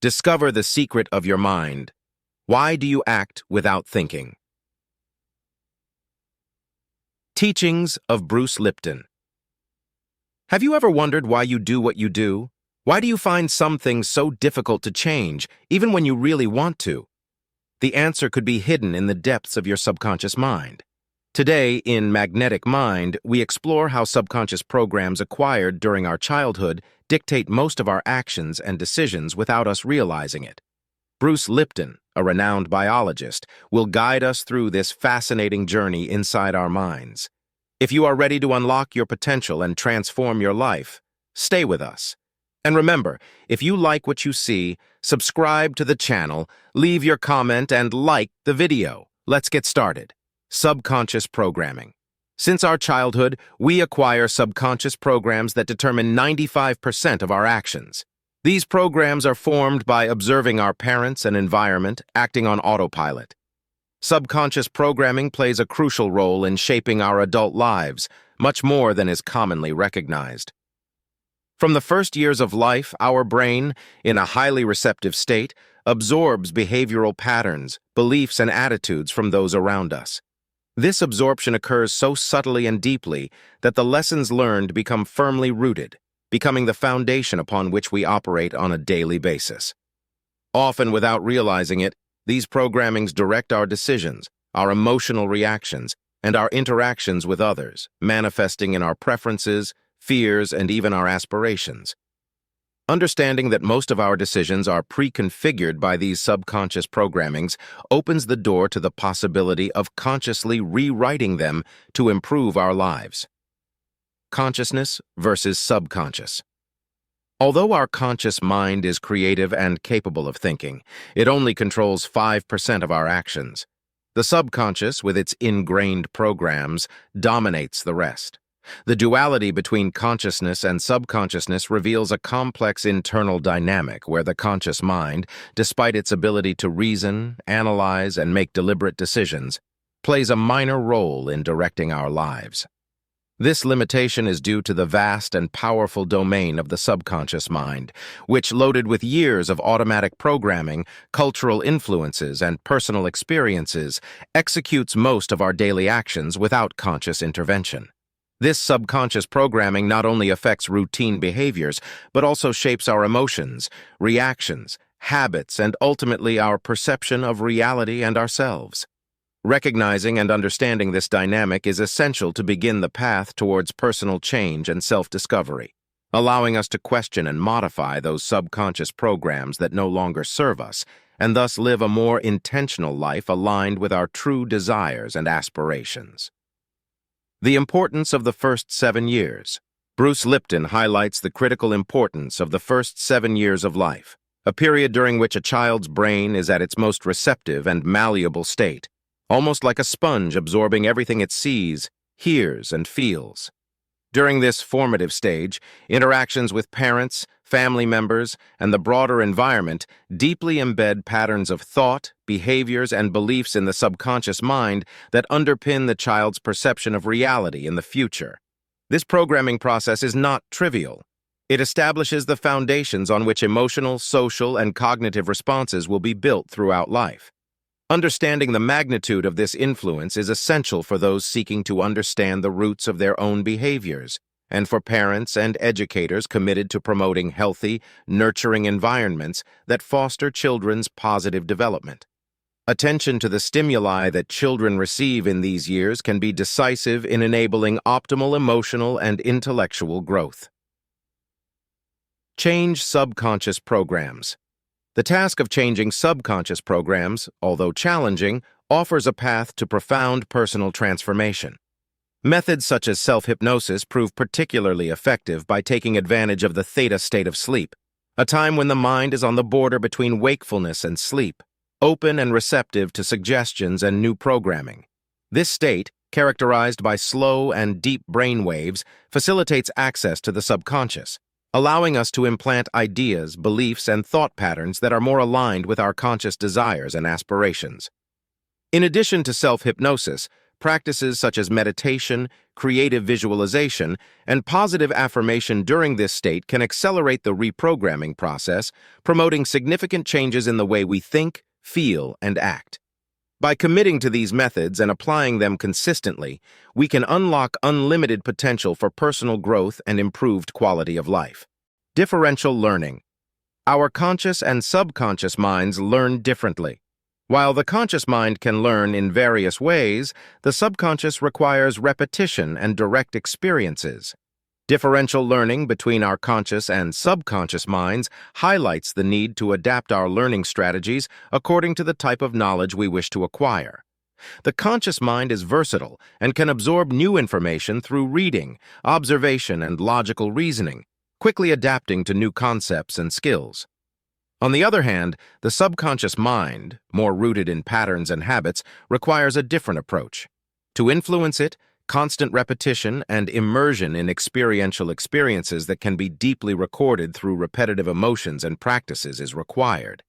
Discover the secret of your mind. Why do you act without thinking? Teachings of Bruce Lipton. Have you ever wondered why you do what you do? Why do you find some things so difficult to change, even when you really want to? The answer could be hidden in the depths of your subconscious mind. Today, in Magnetic Mind, we explore how subconscious programs acquired during our childhood dictate most of our actions and decisions without us realizing it. Bruce Lipton, a renowned biologist, will guide us through this fascinating journey inside our minds. If you are ready to unlock your potential and transform your life, stay with us. And remember, if you like what you see, subscribe to the channel, leave your comment, and like the video. Let's get started. Subconscious programming. Since our childhood, we acquire subconscious programs that determine 95% of our actions. These programs are formed by observing our parents and environment, acting on autopilot. Subconscious programming plays a crucial role in shaping our adult lives, much more than is commonly recognized. From the first years of life, our brain, in a highly receptive state, absorbs behavioral patterns, beliefs, and attitudes from those around us. This absorption occurs so subtly and deeply that the lessons learned become firmly rooted, becoming the foundation upon which we operate on a daily basis. Often without realizing it, these programmings direct our decisions, our emotional reactions, and our interactions with others, manifesting in our preferences, fears, and even our aspirations. Understanding that most of our decisions are pre-configured by these subconscious programmings opens the door to the possibility of consciously rewriting them to improve our lives. Consciousness versus subconscious. Although our conscious mind is creative and capable of thinking, it only controls 5% of our actions. The subconscious, with its ingrained programs, dominates the rest. The duality between consciousness and subconsciousness reveals a complex internal dynamic where the conscious mind, despite its ability to reason, analyze, and make deliberate decisions, plays a minor role in directing our lives. This limitation is due to the vast and powerful domain of the subconscious mind, which, loaded with years of automatic programming, cultural influences, and personal experiences, executes most of our daily actions without conscious intervention. This subconscious programming not only affects routine behaviors, but also shapes our emotions, reactions, habits, and ultimately our perception of reality and ourselves. Recognizing and understanding this dynamic is essential to begin the path towards personal change and self-discovery, allowing us to question and modify those subconscious programs that no longer serve us, and thus live a more intentional life aligned with our true desires and aspirations. The importance of the first 7 years. Bruce Lipton highlights the critical importance of the first 7 years of life, a period during which a child's brain is at its most receptive and malleable state, almost like a sponge absorbing everything it sees, hears, and feels. During this formative stage, interactions with parents, family members, and the broader environment deeply embed patterns of thought, behaviors, and beliefs in the subconscious mind that underpin the child's perception of reality in the future. This programming process is not trivial. It establishes the foundations on which emotional, social, and cognitive responses will be built throughout life. Understanding the magnitude of this influence is essential for those seeking to understand the roots of their own behaviors, and for parents and educators committed to promoting healthy, nurturing environments that foster children's positive development. Attention to the stimuli that children receive in these years can be decisive in enabling optimal emotional and intellectual growth. Change subconscious programs. The task of changing subconscious programs, although challenging, offers a path to profound personal transformation. Methods such as self-hypnosis prove particularly effective by taking advantage of the theta state of sleep, a time when the mind is on the border between wakefulness and sleep, open and receptive to suggestions and new programming. This state, characterized by slow and deep brain waves, facilitates access to the subconscious, allowing us to implant ideas, beliefs, and thought patterns that are more aligned with our conscious desires and aspirations. In addition to self-hypnosis, Practices such as meditation, creative visualization, and positive affirmation during this state can accelerate the reprogramming process, promoting significant changes in the way we think, feel, and act. By committing to these methods and applying them consistently, we can unlock unlimited potential for personal growth and improved quality of life. Differential learning. Our conscious and subconscious minds learn differently. While the conscious mind can learn in various ways, the subconscious requires repetition and direct experiences. Differential learning between our conscious and subconscious minds highlights the need to adapt our learning strategies according to the type of knowledge we wish to acquire. The conscious mind is versatile and can absorb new information through reading, observation, and logical reasoning, quickly adapting to new concepts and skills. On the other hand, the subconscious mind, more rooted in patterns and habits, requires a different approach. To influence it, constant repetition and immersion in experiential experiences that can be deeply recorded through repetitive emotions and practices is required.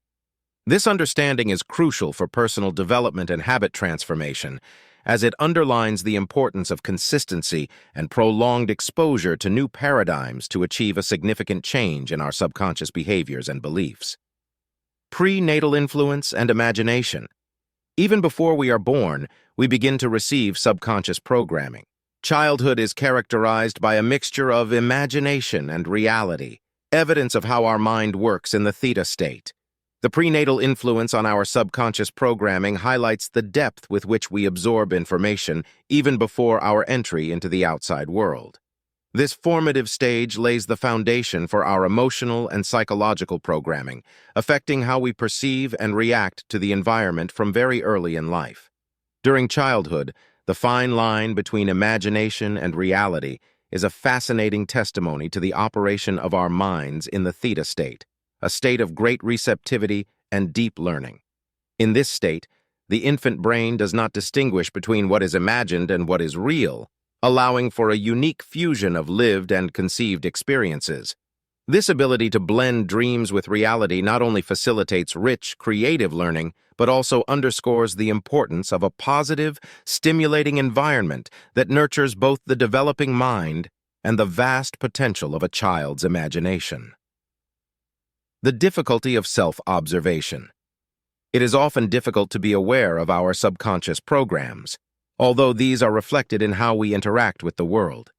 This understanding is crucial for personal development and habit transformation, as it underlines the importance of consistency and prolonged exposure to new paradigms to achieve a significant change in our subconscious behaviors and beliefs. Prenatal influence and imagination. Even before we are born, we begin to receive subconscious programming. Childhood is characterized by a mixture of imagination and reality, evidence of how our mind works in the theta state. The prenatal influence on our subconscious programming highlights the depth with which we absorb information even before our entry into the outside world. This formative stage lays the foundation for our emotional and psychological programming, affecting how we perceive and react to the environment from very early in life. During childhood, the fine line between imagination and reality is a fascinating testimony to the operation of our minds in the theta state, a state of great receptivity and deep learning. In this state, the infant brain does not distinguish between what is imagined and what is real, allowing for a unique fusion of lived and conceived experiences. This ability to blend dreams with reality not only facilitates rich, creative learning, but also underscores the importance of a positive, stimulating environment that nurtures both the developing mind and the vast potential of a child's imagination. The difficulty of self-observation. It is often difficult to be aware of our subconscious programs, although these are reflected in how we interact with the world.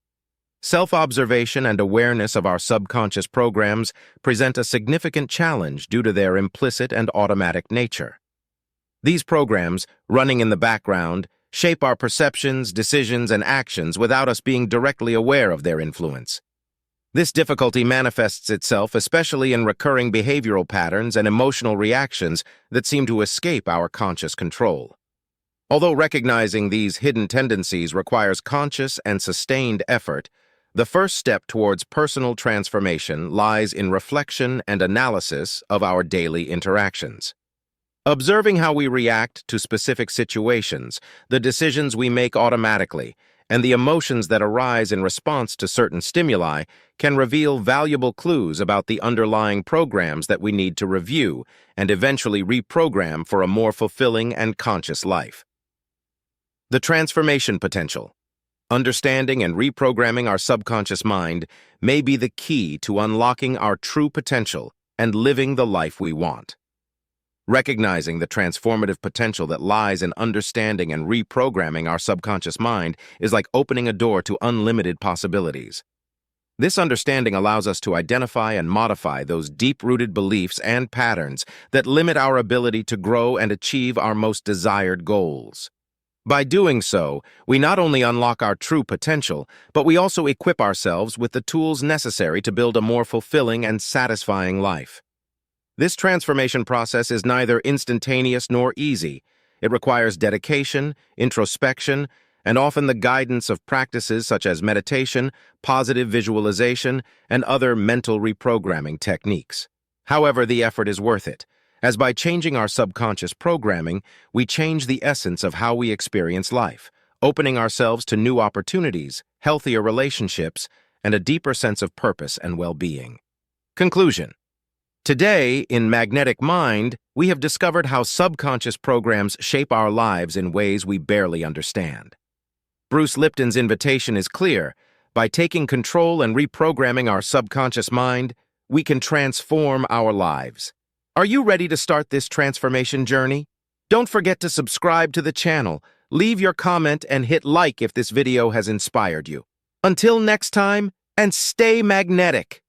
Self-observation and awareness of our subconscious programs present a significant challenge due to their implicit and automatic nature. These programs, running in the background, shape our perceptions, decisions, and actions without us being directly aware of their influence. This difficulty manifests itself especially in recurring behavioral patterns and emotional reactions that seem to escape our conscious control. Although recognizing these hidden tendencies requires conscious and sustained effort, the first step towards personal transformation lies in reflection and analysis of our daily interactions. Observing how we react to specific situations, the decisions we make automatically, and the emotions that arise in response to certain stimuli can reveal valuable clues about the underlying programs that we need to review and eventually reprogram for a more fulfilling and conscious life. The transformation potential. Understanding and reprogramming our subconscious mind may be the key to unlocking our true potential and living the life we want. Recognizing the transformative potential that lies in understanding and reprogramming our subconscious mind is like opening a door to unlimited possibilities. This understanding allows us to identify and modify those deep-rooted beliefs and patterns that limit our ability to grow and achieve our most desired goals. By doing so, we not only unlock our true potential, but we also equip ourselves with the tools necessary to build a more fulfilling and satisfying life. This transformation process is neither instantaneous nor easy. It requires dedication, introspection, and often the guidance of practices such as meditation, positive visualization, and other mental reprogramming techniques. However, the effort is worth it, as by changing our subconscious programming, we change the essence of how we experience life, opening ourselves to new opportunities, healthier relationships, and a deeper sense of purpose and well-being. Conclusion. Today, in Magnetic Mind, we have discovered how subconscious programs shape our lives in ways we barely understand. Bruce Lipton's invitation is clear. By taking control and reprogramming our subconscious mind, we can transform our lives. Are you ready to start this transformation journey? Don't forget to subscribe to the channel, leave your comment, and hit like if this video has inspired you. Until next time, and stay magnetic!